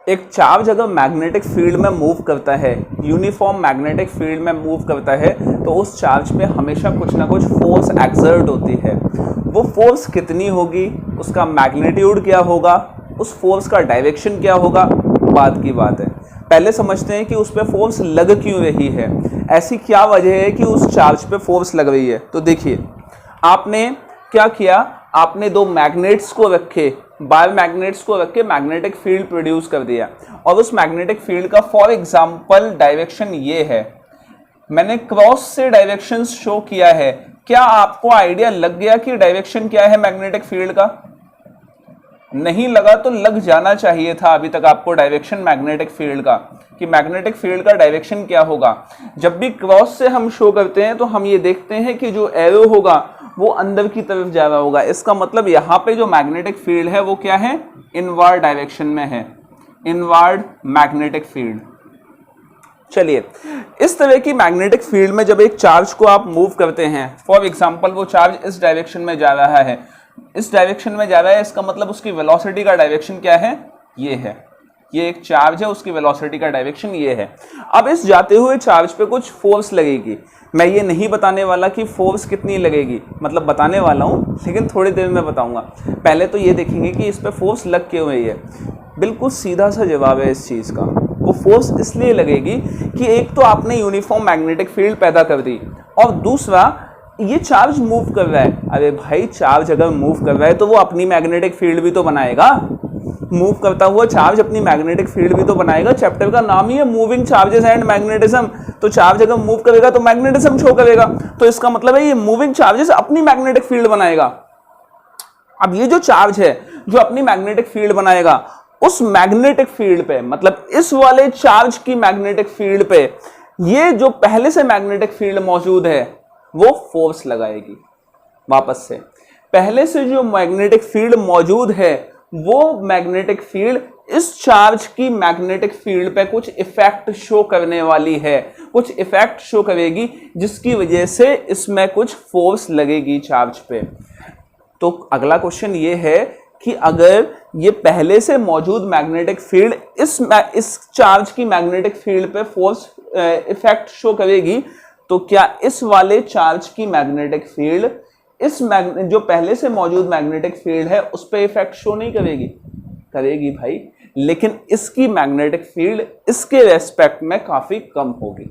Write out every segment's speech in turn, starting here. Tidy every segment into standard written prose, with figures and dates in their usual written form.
एक चार्ज अगर magnetic field में मूव करता है, यूनिफॉर्म मैग्नेटिक फील्ड में मूव करता है, तो उस चार्ज पे हमेशा कुछ ना कुछ फोर्स एक्सर्ट होती है। वो फोर्स कितनी होगी, उसका मैग्नीट्यूड क्या होगा, उस फोर्स का डायरेक्शन क्या होगा, बात की बात है। पहले समझते हैं कि उस पर फोर्स लग क्यों रही है, ऐसी क्या वजह है कि उस चार्ज पे फोर्स लग रही है। तो देखिए, आपने क्या किया, आपने दो मैग्नेट्स को रखे, बार मैग्नेट्स को रख के मैग्नेटिक फील्ड प्रोड्यूस कर दिया, और उस मैग्नेटिक फील्ड का फॉर एग्जांपल डायरेक्शन ये है। मैंने क्रॉस से डायरेक्शन शो किया है। क्या आपको आइडिया लग गया कि डायरेक्शन क्या है मैग्नेटिक फील्ड का? नहीं लगा तो लग जाना चाहिए था अभी तक आपको डायरेक्शन मैग्नेटिक फील्ड का, कि मैग्नेटिक फील्ड का डायरेक्शन क्या होगा। जब भी क्रॉस से हम शो करते हैं तो हम ये देखते हैं कि जो एरो होगा वो अंदर की तरफ जा रहा होगा। इसका मतलब यहाँ पे जो मैग्नेटिक फील्ड है वो क्या है, इनवर्ड डायरेक्शन में है, इनवर्ड मैग्नेटिक फील्ड। चलिए, इस तरह की मैग्नेटिक फील्ड में जब एक चार्ज को आप मूव करते हैं, फॉर एग्जांपल वो चार्ज इस डायरेक्शन में जा रहा है, इस डायरेक्शन में जा रहा है, इसका मतलब उसकी वेलोसिटी का डायरेक्शन क्या है, ये है। ये एक चार्ज है, उसकी वेलोसिटी का डायरेक्शन ये है। अब इस जाते हुए चार्ज पे कुछ फोर्स लगेगी। मैं ये नहीं बताने वाला कि फोर्स कितनी लगेगी, मतलब बताने वाला हूँ लेकिन थोड़ी देर में बताऊंगा। पहले तो ये देखेंगे कि इस पे फोर्स लग क्यों रही है। बिल्कुल सीधा सा जवाब है इस चीज़ का। वो फोर्स इसलिए लगेगी कि एक तो आपने यूनिफॉर्म मैग्नेटिक फील्ड पैदा कर दी, और दूसरा ये चार्ज मूव कर रहा है। अरे भाई, चार्ज अगर मूव कर रहा है तो वो अपनी मैग्नेटिक फील्ड भी तो बनाएगा। मूव करता हुआ चार्ज अपनी मैग्नेटिक फील्ड भी तो बनाएगा। चैप्टर का नाम ही है मूविंग चार्जेस एंड मैग्नेटिज्म। तो चार्ज अगर मूव करेगा तो मैग्नेटिज्म शो करेगा, तो इसका मतलब है ये मूविंग चार्जेस अपनी मैग्नेटिक फील्ड बनाएगा। अब ये जो चार्ज है जो अपनी मैग्नेटिक फील्ड बनाएगा, उस मैग्नेटिक फील्ड पे, मतलब इस वाले चार्ज की मैग्नेटिक फील्ड पे ये जो पहले से मैग्नेटिक फील्ड मौजूद है वो फोर्स लगाएगी। वापस से, पहले से जो मैग्नेटिक फील्ड मौजूद है वो मैग्नेटिक फील्ड इस चार्ज की मैग्नेटिक फील्ड पे कुछ इफेक्ट शो करने वाली है, कुछ इफेक्ट शो करेगी, जिसकी वजह से इसमें कुछ फोर्स लगेगी चार्ज पे। तो अगला क्वेश्चन ये है कि अगर ये पहले से मौजूद मैग्नेटिक फील्ड इस चार्ज की मैग्नेटिक फील्ड पे फोर्स इफेक्ट शो करेगी, तो क्या इस वाले चार्ज की मैग्नेटिक फील्ड जो पहले से मौजूद मैग्नेटिक फील्ड है उस पर इफेक्ट शो नहीं करेगी? करेगी भाई, लेकिन इसकी मैग्नेटिक फील्ड इसके रेस्पेक्ट में काफी कम होगी।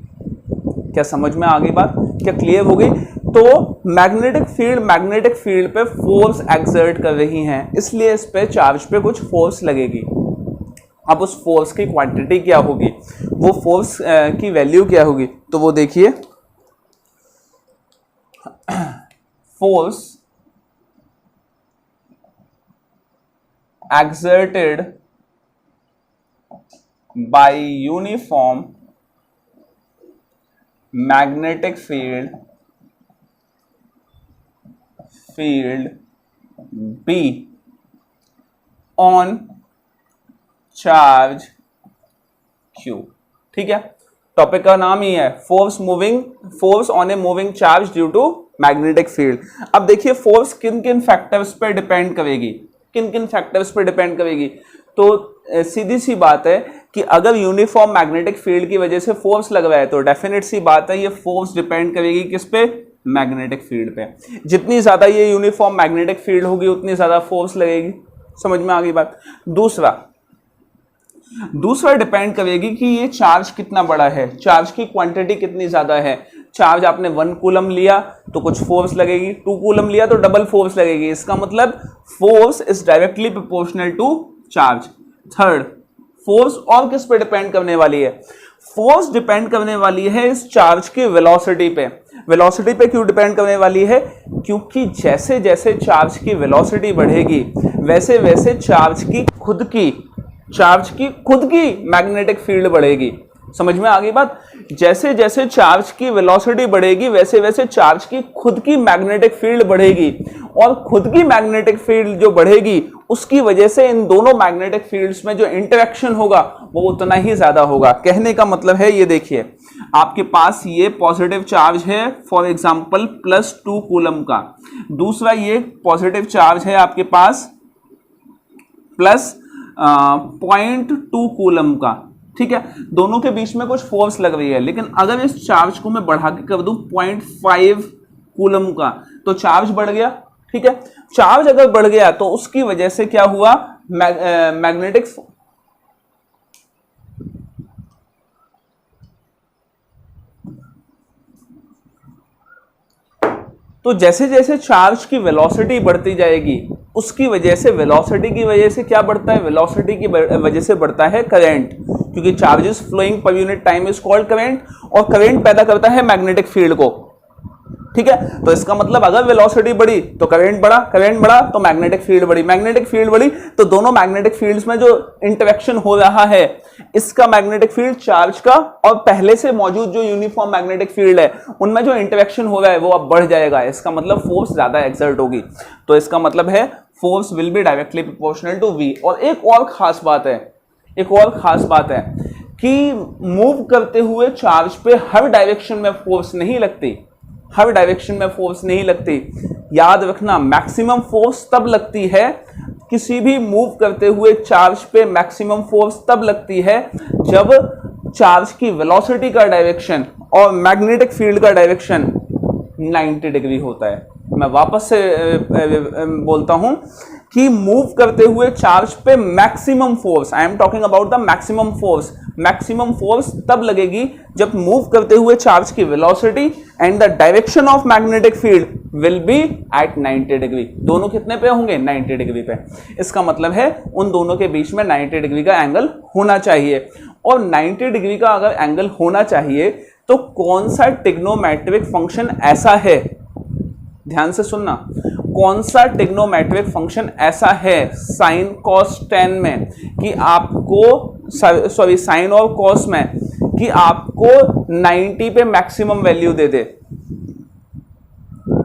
क्या समझ में आ गई बात? क्या क्लियर हो गई? तो मैग्नेटिक फील्ड पे फोर्स एक्सर्ट कर रही हैं, इसलिए इस पे चार्ज पे कुछ फोर्स लगेगी। अब उस फोर्स की क्वांटिटी क्या होगी, वो फोर्स की वैल्यू क्या होगी, तो वो देखिए, force exerted by uniform magnetic field B on charge Q। ठीक है, टॉपिक का नाम ही है force on a moving charge due to magnetic field. अब देखिए, फोर्स किन किन फैक्टर्स पर डिपेंड करेगी, किन किन फैक्टर्स पर डिपेंड करेगी। तो सीधी सी बात है कि अगर यूनिफॉर्म मैग्नेटिक फील्ड की वजह से फोर्स लग रहा है तो डेफिनेट सी बात है ये फोर्स डिपेंड करेगी किस पे, मैग्नेटिक फील्ड पे। जितनी ज्यादा ये यूनिफॉर्म मैग्नेटिक फील्ड होगी उतनी ज्यादा फोर्स लगेगी। समझ में आ गई बात? दूसरा डिपेंड करेगी कि ये चार्ज कितना बड़ा है, चार्ज की क्वांटिटी कितनी ज्यादा है। चार्ज आपने 1 कूलम लिया तो कुछ फोर्स लगेगी, 2 कूलम लिया तो डबल फोर्स लगेगी। इसका मतलब force is directly proportional to charge. Third, force और किस पे डिपेंड करने वाली है? फोर्स डिपेंड करने वाली है इस चार्ज की वेलोसिटी पे। वेलोसिटी पे क्यों डिपेंड करने वाली है? क्योंकि जैसे जैसे चार्ज की वेलोसिटी बढ़ेगी वैसे वैसे चार्ज की खुद की मैग्नेटिक फील्ड बढ़ेगी। समझ में आ गई बात? जैसे जैसे चार्ज की वेलोसिटी बढ़ेगी वैसे वैसे चार्ज की खुद की मैग्नेटिक फील्ड बढ़ेगी, और खुद की मैग्नेटिक फील्ड जो बढ़ेगी उसकी वजह से इन दोनों मैग्नेटिक फील्ड्स में जो इंटरेक्शन होगा वो उतना ही ज्यादा होगा। कहने का मतलब है, ये देखिए, आपके पास ये पॉजिटिव चार्ज है फॉर एग्जांपल +2 कूलम का, दूसरा ये पॉजिटिव चार्ज है आपके पास 0.2 कूलम का, ठीक है, दोनों के बीच में कुछ फोर्स लग रही है, लेकिन अगर इस चार्ज को मैं बढ़ा के कर दूं 0.5 कूलम का तो चार्ज बढ़ गया, ठीक है। चार्ज अगर बढ़ गया तो उसकी वजह से क्या हुआ, मैग्नेटिक तो जैसे जैसे चार्ज की वेलोसिटी बढ़ती जाएगी उसकी वजह से, वेलोसिटी की वजह से क्या बढ़ता है, वेलोसिटी की वजह से बढ़ता है करंट, क्योंकि charge is flowing per unit time is called current, और करंट पैदा करता है मैग्नेटिक फील्ड को, ठीक है। तो इसका मतलब अगर वेलोसिटी बढ़ी तो करंट बढ़ा, करंट बढ़ा तो मैग्नेटिक फील्ड बढ़ी, मैग्नेटिक फील्ड बढ़ी तो दोनों मैग्नेटिक फील्ड्स में जो इंटरेक्शन हो रहा है, इसका मैग्नेटिक फील्ड चार्ज का और पहले से मौजूद जो यूनिफॉर्म मैग्नेटिक फील्ड है उनमें जो इंटरेक्शन हो रहा है वो अब बढ़ जाएगा, इसका मतलब फोर्स ज्यादा एक्सर्ट होगी, तो इसका मतलब है force will be directly proportional to V. और एक और खास बात है, एक और खास बात है कि मूव करते हुए चार्ज पे हर डायरेक्शन में फोर्स नहीं लगती, हर डायरेक्शन में फोर्स नहीं लगती, याद रखना मैक्सिमम फोर्स तब लगती है, किसी भी मूव करते हुए चार्ज पे मैक्सिमम फोर्स तब लगती है जब चार्ज की वेलोसिटी का डायरेक्शन और मैग्नेटिक फील्ड का डायरेक्शन 90 डिग्री होता है। मैं वापस से बोलता हूं कि मूव करते हुए चार्ज पे maximum force, I am talking about the maximum force, maximum force तब लगेगी जब मूव करते हुए चार्ज की velocity and the direction of magnetic field will be at 90 degree. दोनों कितने पे होंगे, 90 डिग्री पे। इसका मतलब है उन दोनों के बीच में 90 डिग्री का एंगल होना चाहिए, और 90 डिग्री का अगर एंगल होना चाहिए तो कौन सा ट्रिग्नोमेट्रिक फंक्शन ऐसा है, ध्यान से सुनना, कौन सा ट्रिग्नोमेट्रिक फंक्शन ऐसा है साइन कॉस टेन में कि आपको, सॉरी साइन और कॉस में, कि आपको 90 पे मैक्सिमम वैल्यू दे दे,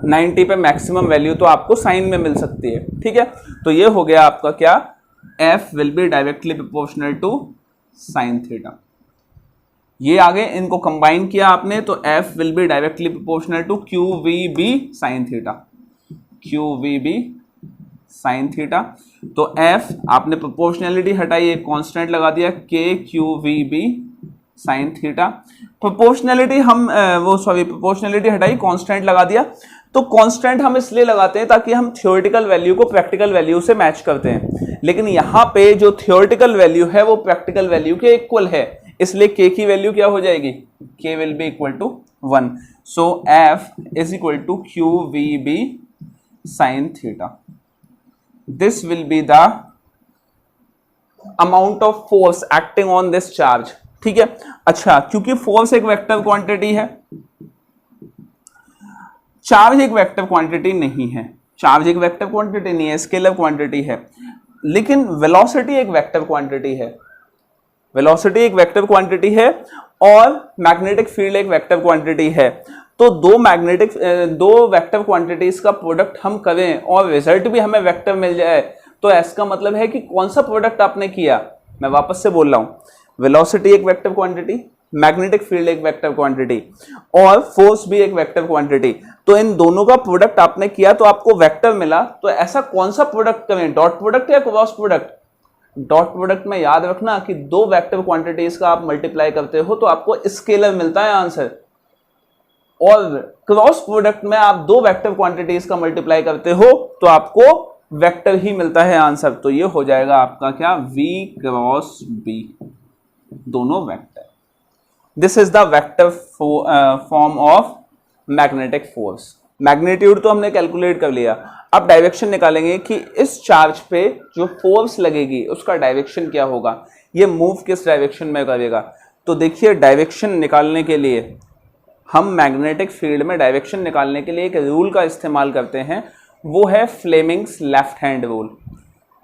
90 पे मैक्सिमम वैल्यू तो आपको साइन में मिल सकती है, ठीक है। तो ये हो गया आपका क्या, f will be directly proportional to sine theta. ये आगे इनको कंबाइन किया आपने तो f will be directly proportional to Q V B sine theta, Q V B sine theta. तो f आपने प्रोपोर्शनलिटी हटाई, एक कांस्टेंट लगा दिया k Q V B sine theta. Proportionality हम प्रोपोर्शनलिटी हटाई, कांस्टेंट लगा दिया। तो कांस्टेंट हम इसलिए लगाते हैं ताकि हम थ्योरेटिकल वैल्यू को प्रैक्टिकल वैल्यू से मैच करते हैं, लेकिन यहां पे जो थ्योरेटिकल वैल्यू है वो प्रैक्टिकल वैल्यू के इक्वल है, इसलिए k की वैल्यू क्या हो जाएगी, k will be equal to 1। So f is equal to Q V B sine theta. This will be the amount of force acting on this charge, ठीक है। अच्छा, क्योंकि फोर्स एक वेक्टर क्वांटिटी है, चार्ज एक वेक्टर क्वांटिटी नहीं है, charge एक वेक्टर क्वांटिटी नहीं है, स्केलर क्वांटिटी है, लेकिन वेलोसिटी एक वेक्टर क्वांटिटी है, वेलोसिटी एक वेक्टर क्वांटिटी है और मैग्नेटिक फील्ड एक वेक्टर क्वांटिटी है। तो दो वेक्टर क्वांटिटीज का प्रोडक्ट हम करें और रिजल्ट भी हमें वेक्टर मिल जाए, तो इसका मतलब है कि कौन सा प्रोडक्ट आपने किया। मैं वापस से बोल रहा हूं, वेलोसिटी एक वेक्टर क्वांटिटी, मैग्नेटिक फील्ड एक वेक्टर क्वांटिटी और फोर्स भी एक वेक्टर क्वांटिटी, तो इन दोनों का प्रोडक्ट आपने किया तो आपको वेक्टर मिला। तो ऐसा कौन सा प्रोडक्ट करें, डॉट प्रोडक्ट या क्रॉस प्रोडक्ट। डॉट प्रोडक्ट में याद रखना कि दो वेक्टर क्वांटिटीज का आप मल्टीप्लाई करते हो तो आपको स्केलर मिलता है आंसर, और क्रॉस प्रोडक्ट में आप दो वेक्टर क्वांटिटीज का मल्टीप्लाई करते हो तो आपको वेक्टर ही मिलता है आंसर। तो ये हो जाएगा आपका क्या, v क्रॉस b, दोनों vector. This is the vector form of magnetic force. Magnitude तो हमने कैलकुलेट कर लिया, अब डायरेक्शन निकालेंगे कि इस चार्ज पे जो फोर्स लगेगी उसका डायरेक्शन क्या होगा, ये मूव किस डायरेक्शन में करेगा। तो देखिए, डायरेक्शन निकालने के लिए हम मैग्नेटिक फील्ड में डायरेक्शन निकालने के लिए एक रूल का इस्तेमाल करते हैं, वो है फ्लेमिंग्स लेफ्ट हैंड रूल।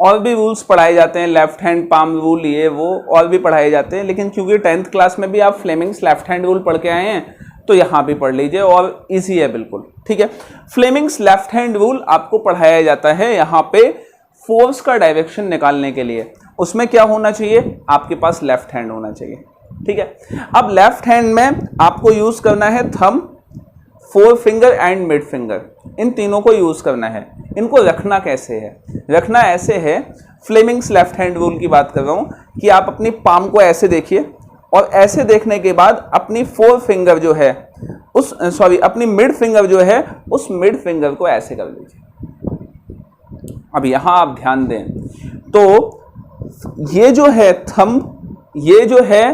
और भी रूल्स पढ़ाए जाते हैं, लेफ्ट हैंड पाम रूल, ये वो और भी पढ़ाए जाते हैं, लेकिन क्योंकि 10th क्लास में भी आप फ्लेमिंग्स लेफ्ट हैंड रूल पढ़ के आए हैं तो यहाँ भी पढ़ लीजिए और इजी है बिल्कुल, ठीक है। फ्लेमिंग्स लेफ्ट हैंड रूल आपको पढ़ाया जाता है यहाँ पे फोर्स का डायरेक्शन निकालने के लिए। उसमें क्या होना चाहिए, आपके पास लेफ्ट हैंड होना चाहिए, ठीक है। अब लेफ्ट हैंड में आपको यूज करना है thumb, forefinger and mid finger, इन तीनों को यूज करना है। इनको रखना कैसे है, रखना ऐसे है, फ्लेमिंग्स लेफ्ट हैंड रूल की बात कर रहा हूं कि आप अपनी पाम को ऐसे देखिए और ऐसे देखने के बाद अपनी फोर फिंगर जो है अपनी मिड फिंगर जो है उस मिड फिंगर को ऐसे कर लीजिए। अब यहां आप ध्यान दें तो ये जो है थंब, ये जो है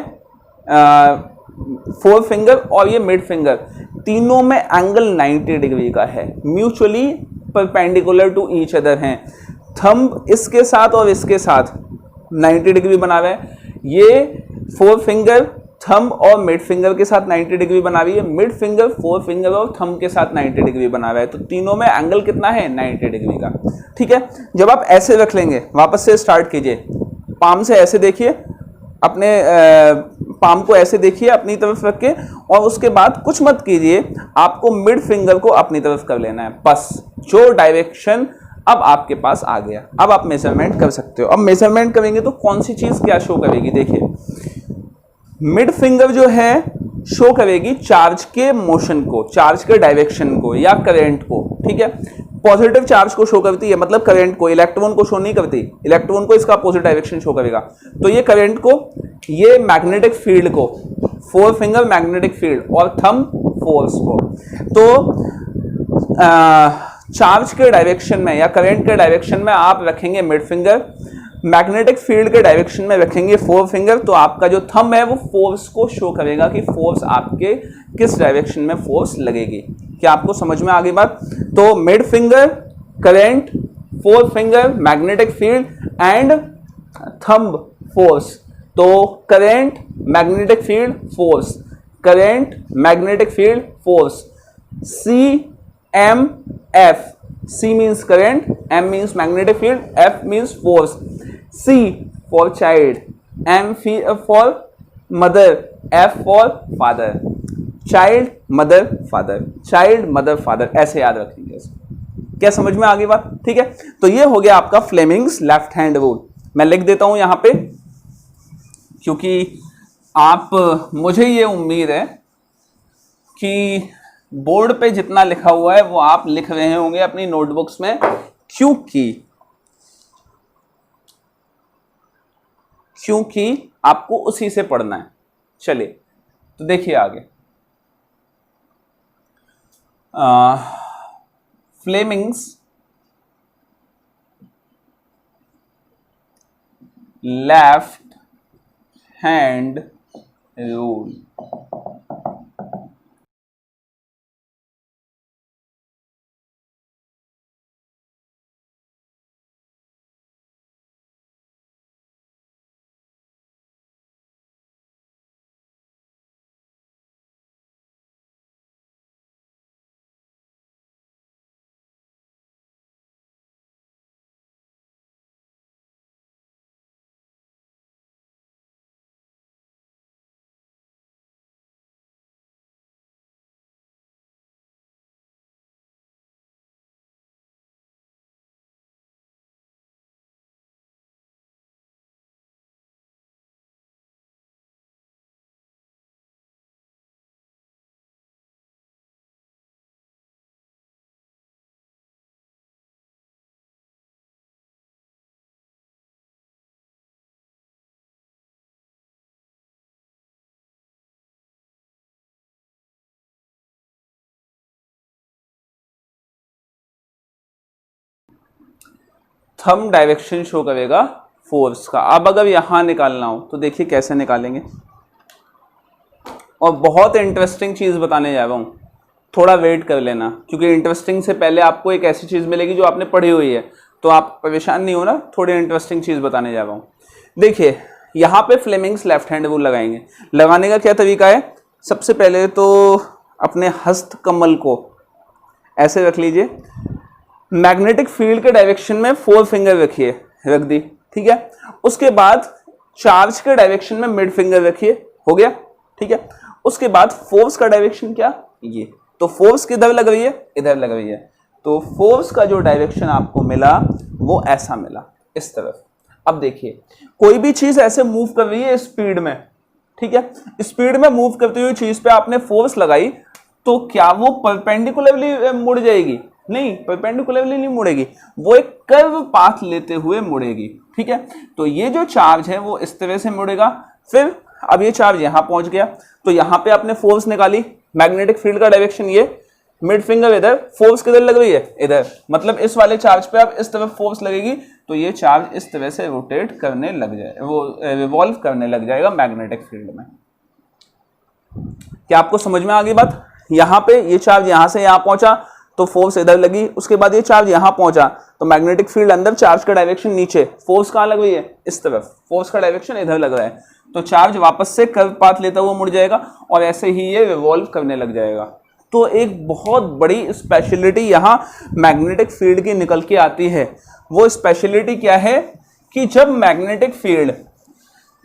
फोर फिंगर और ये मिड फिंगर, तीनों में एंगल 90 डिग्री का है, mutually perpendicular to each other हैं। थंब इसके साथ और इसके साथ 90 डिग्री बना रहा है, ये फोर फिंगर थंब और मिड फिंगर के साथ 90 डिग्री बना रही है, मिड फिंगर फोर फिंगर और थंब के साथ 90 डिग्री बना रहा है, तो तीनों में एंगल कितना है 90 डिग्री का। ठीक है, जब आप ऐसे रख लेंगे, वापस से स्टार्ट कीजिए, पाम से ऐसे देखिए, अपने पाम को ऐसे देखिए अपनी तरफ रख के, और उसके बाद कुछ मत कीजिए, आपको मिड फिंगर को अपनी तरफ कर लेना है, बस। जो डायरेक्शन अब आपके पास आ गया, अब आप मेजरमेंट कर सकते हो। अब मेजरमेंट करेंगे तो कौन सी चीज क्या शो करेगी, देखिए मिड फिंगर जो है शो करेगी चार्ज के मोशन को, चार्ज के डायरेक्शन को या करंट को। ठीक है, पॉजिटिव चार्ज को शो करती है, मतलब करंट को, इलेक्ट्रॉन को शो नहीं करती, इलेक्ट्रॉन को इसका अपोजिट डायरेक्शन शो करेगा। तो ये करंट को, ये मैग्नेटिक फील्ड को, फोर फिंगर मैग्नेटिक फील्ड और थंब फोर्स को। तो चार्ज के डायरेक्शन में या करंट के डायरेक्शन में आप रखेंगे मिड फिंगर, मैग्नेटिक फील्ड के डायरेक्शन में रखेंगे फोर फिंगर, तो आपका जो थंब है वो फोर्स को शो करेगा कि फोर्स आपके किस डायरेक्शन में फोर्स लगेगी। क्या आपको समझ में आ गई बात? तो mid finger current, forefinger magnetic field and thumb force. तो current magnetic field force, current magnetic field force, CMF, C means current, M means magnetic field, F means force. C for child, M for mother, F for father. Child, mother, father. Child, mother, father. ऐसे याद रखेंगे इसको। क्या समझ में आ गई बात? ठीक है, तो ये हो गया आपका फ्लेमिंग्स लेफ्ट हैंड रूल। मैं लिख देता हूं यहां पे, क्योंकि मुझे ये उम्मीद है कि बोर्ड पे जितना लिखा हुआ है वो आप लिख रहे होंगे अपनी नोटबुक्स में, क्योंकि आपको उसी से पढ़ना है। चलिए तो देखिए आगे, Fleming's left hand rule. Thumb direction show करेगा फोर्स का। अब अगर यहां निकालना हो तो देखिए कैसे निकालेंगे, और बहुत इंटरेस्टिंग चीज बताने जा रहा हूं, थोड़ा वेट कर लेना, क्योंकि इंटरेस्टिंग से पहले आपको एक ऐसी चीज मिलेगी जो आपने पढ़ी हुई है, तो आप परेशान नहीं हो ना, थोड़ी इंटरेस्टिंग चीज बताने जा रहा हूं। देखिए यहां पे फ्लेमिंग्स लेफ्ट हैंड रूल लगाएंगे। लगाने का क्या तरीका है, सबसे पहले तो अपने हस्त कमल को ऐसे रख लीजिए, मैग्नेटिक फील्ड के डायरेक्शन में फोर फिंगर रखिए, रख दी, ठीक है। उसके बाद चार्ज के डायरेक्शन में मिड फिंगर रखिए, हो गया, ठीक है। उसके बाद फोर्स का डायरेक्शन क्या, ये, तो फोर्स किधर लग रही है, इधर लग रही है, तो फोर्स का जो डायरेक्शन आपको मिला वो ऐसा मिला, इस तरफ। अब देखिए कोई भी चीज ऐसे मूव कर रही है स्पीड में, ठीक है, स्पीड में मूव करती हुई चीज पे आपने फोर्स लगाई, तो क्या वो परपेंडिकुलरली मुड़ जाएगी, नहीं, परपेंडिकुलरली नहीं मुड़ेगी, वो एक कर्व पाथ लेते हुए मुड़ेगी। ठीक है, तो ये जो चार्ज है वो इस तरह से मुड़ेगा। फिर अब ये चार्ज यहां पहुंच गया, तो यहां पे आपने फोर्स निकाली, मैग्नेटिक फील्ड का डायरेक्शन ये, मिड फिंगर इधर, फोर्स किधर लग रही है, इधर, मतलब इस वाले चार्ज पे अब इस तरफ फोर्स लगेगी, तो ये चार्ज इस तरह से रोटेट करने लग जाए, वो रिवॉल्व करने लग जाएगा मैग्नेटिक फील्ड में। क्या आपको समझ में आ गई बात? यहां पे ये चार्ज यहां से यहां पहुंचा तो फोर्स इधर लगी, उसके बाद ये चार्ज यहां पहुंचा तो मैग्नेटिक फील्ड अंदर, चार्ज का डायरेक्शन नीचे, फोर्स कहां लग रही है, इस तरफ, फोर्स का डायरेक्शन इधर लग रहा है, तो चार्ज वापस से कर्व पाथ लेता हुआ मुड़ जाएगा और ऐसे ही ये रिवॉल्व करने लग जाएगा। तो एक बहुत बड़ी स्पेशलिटी यहां मैग्नेटिक फील्ड की निकल के आती है। वो स्पेशलिटी क्या है कि जब मैग्नेटिक फील्ड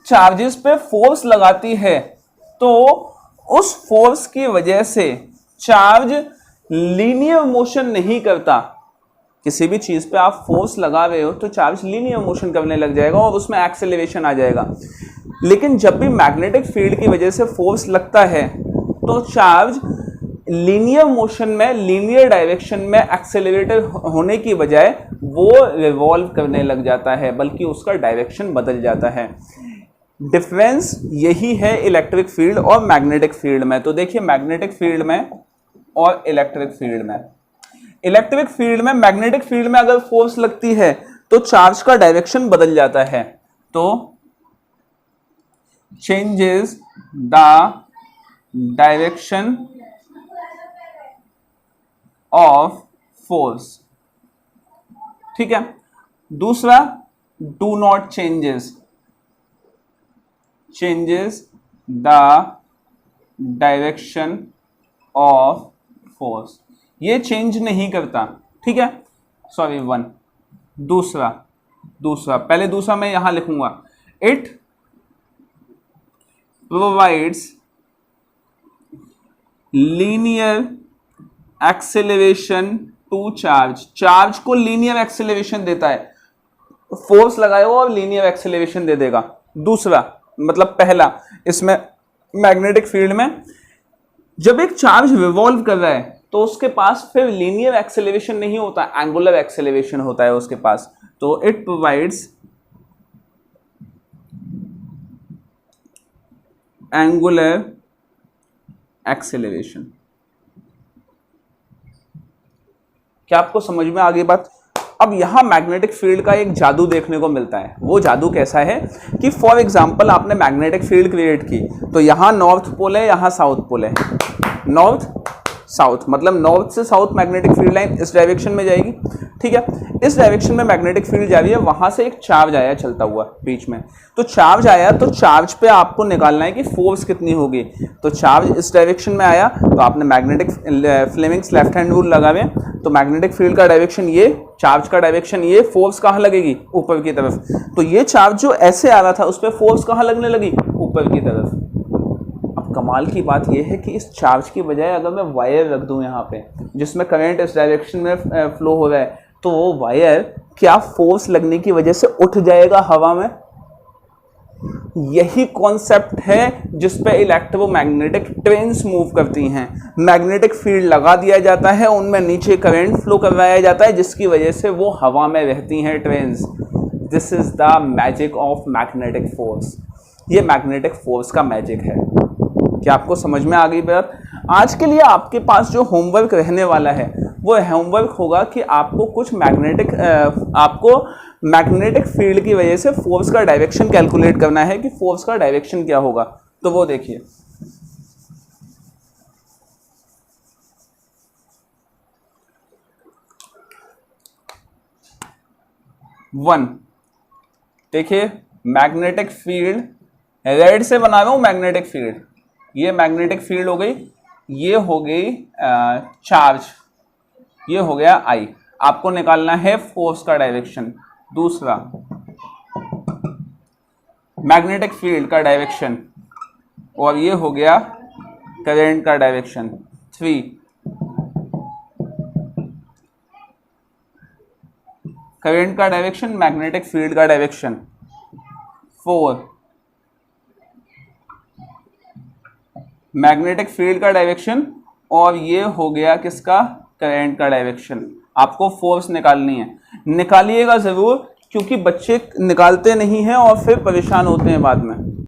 चार्जेस पे फोर्स लगाती है तो उस फोर्स की वजह से चार्ज लीनियर मोशन नहीं करता। किसी भी चीज पे आप फोर्स लगा रहे हो तो चार्ज लीनियर मोशन करने लग जाएगा और उसमें एक्सेलरेशन आ जाएगा। लेकिन जब भी मैग्नेटिक फील्ड की वजह से फोर्स लगता है तो चार्ज लीनियर मोशन में, लीनियर डायरेक्शन में एक्सेलरेटर होने की बजाय वो रिवॉल्व करने लग जाता है, बल्कि उसका डायरेक्शन बदल जाता है। डिफरेंस यही है इलेक्ट्रिक फील्ड और मैग्नेटिक फील्ड में। तो देखिए, मैग्नेटिक फील्ड में और इलेक्ट्रिक फील्ड में, इलेक्ट्रिक फील्ड में, मैग्नेटिक फील्ड में अगर फोर्स लगती है तो चार्ज का डायरेक्शन बदल जाता है, तो changes the direction of force. ठीक है, दूसरा, do not changes the direction of force, ये चेंज नहीं करता। ठीक है, सॉरी, वन, दूसरा पहले दूसरा मैं यहां लिखूंगा, it provides linear acceleration to charge, charge को लीनियर एक्सेलरेशन देता है, फोर्स लगाए हो और लीनियर एक्सेलरेशन दे देगा। दूसरा मतलब पहला, इसमें मैग्नेटिक फील्ड में जब एक चार्ज रिवॉल्व कर रहा है तो उसके पास फिर लीनियर एक्सेलरेशन नहीं होता, एंगुलर एक्सेलरेशन होता है उसके पास। तो इट प्रोवाइड्स एंगुलर एक्सेलरेशन। क्या आपको समझ में आ गई बात? अब यहां मैग्नेटिक फील्ड का एक जादू देखने को मिलता है। वो जादू कैसा है कि फॉर एग्जांपल आपने मैग्नेटिक फील्ड क्रिएट की, तो यहां नॉर्थ पोल है, यहां साउथ पोल है, नॉर्थ साउथ, मतलब नॉर्थ से साउथ मैग्नेटिक फील्ड लाइन इस डायरेक्शन में जाएगी। ठीक है, इस डायरेक्शन में मैग्नेटिक फील्ड जा रही है, वहां से एक चार्ज आया चलता हुआ बीच में, तो चार्ज आया, तो चार्ज पे आपको निकालना है कि फोर्स कितनी होगी। तो चार्ज इस डायरेक्शन में आया तो आपने magnetic Fleming's left hand rule लगावे, तो मैग्नेटिक फील्ड का डायरेक्शन ये, चार्ज का डायरेक्शन ये, फोर्स कहाँ लगेगी, ऊपर की तरफ। तो ये चार्ज जो ऐसे आ रहा था उस पर फोर्स कहाँ लगने लगी, ऊपर की तरफ। अब कमाल की बात यह है कि इस चार्ज की बजाय अगर मैं वायर रख दूं यहाँ पे जिसमें करंट इस डायरेक्शन में फ्लो हो रहा है, तो वो वायर क्या फोर्स लगने की वजह से उठ जाएगा हवा में। यही कॉन्सेप्ट है जिस पे इलेक्ट्रोमैग्नेटिक ट्रेन्स मूव करती हैं। मैग्नेटिक फील्ड लगा दिया जाता है, उनमें नीचे करंट फ्लो करवाया जाता है, जिसकी वजह से वो हवा में रहती हैं trains. This is the magic of magnetic force. ये मैग्नेटिक फोर्स का मैजिक है। क्या आपको समझ में आ गई बात? आज के लिए आपके पास जो होमवर्क रहने वाला है वो होमवर्क होगा कि आपको कुछ मैग्नेटिक फील्ड की वजह से फोर्स का डायरेक्शन कैलकुलेट करना है कि फोर्स का डायरेक्शन क्या होगा। तो वो देखिए, वन, देखिए मैग्नेटिक फील्ड रेड से बना रहा हूं, मैग्नेटिक फील्ड, ये मैग्नेटिक फील्ड हो गई, ये हो गई चार्ज, ये हो गया आई। आपको निकालना है फोर्स का डायरेक्शन। दूसरा, मैग्नेटिक फील्ड का डायरेक्शन, और ये हो गया करंट का डायरेक्शन। 3, करंट का डायरेक्शन, मैग्नेटिक फील्ड का डायरेक्शन। 4, मैग्नेटिक फील्ड का डायरेक्शन, और ये हो गया किसका, करंट का डायरेक्शन, आपको फोर्स निकालनी है, निकालिएगा ज़रूर, क्योंकि बच्चे निकालते नहीं हैं और फिर परेशान होते हैं बाद में।